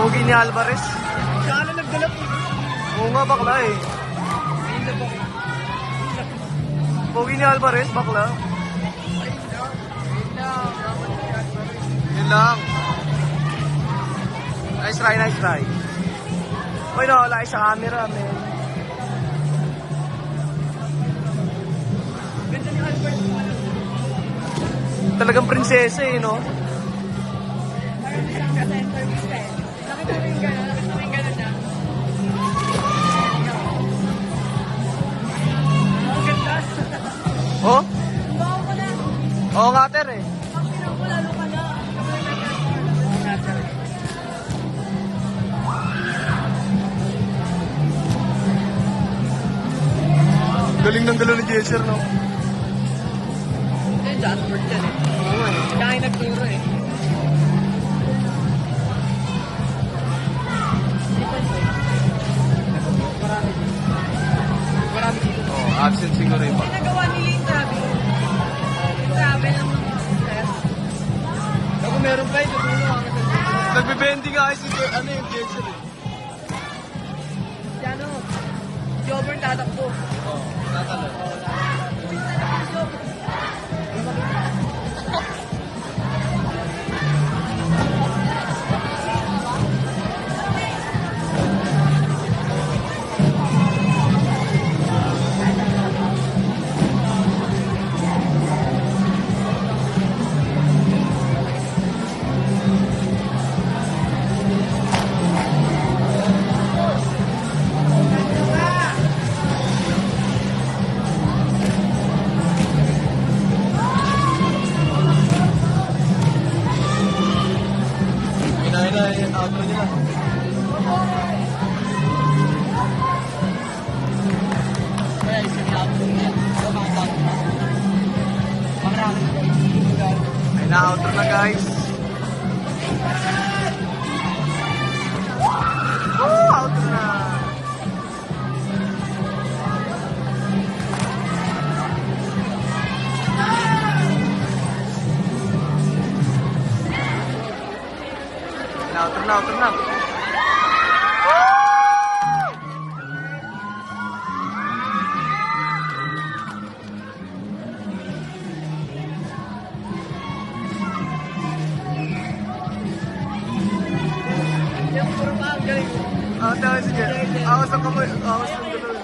Pogi ni Alvarez. Saan na nagdala po? Oo nga, bakla eh. Pogi ni Alvarez, bakla. Yun lang. Nice try, nice try. Uy, nawala sa camera, man. Ganda ni Albert. Talagang prinsesa eh, no? Parang isang ka-center piece eh. Nakita mo yung gano'n? Nakita mo yung gano'n niya? Ang ganda. Oh? Bawa ko na. Oo nga, ter eh. Ang pinang ko lalo ka na. Oo nga, sir. Galing ng galaw ni Jesser, no? Ito yung dashboard yan eh. Oo nga eh. Kaya yung nagturo eh. Marami dito. Oh, absent siguro iba. Ginagawa nila yung travel. Yung travel ng mga officer. Ako meron pa ito. Nagbe-bending nga kasi ano yung Jesser eh. Si ano? Si Auburn tatakbo. Oo, natalo. Outro nila. Kaya isa niya ako niya. Ay, na-outro na guys. Oh, outro na. Outro na, outro na. Yung puro pa ang galing. Sige. Awas ang kamay. Awas ang gano'n.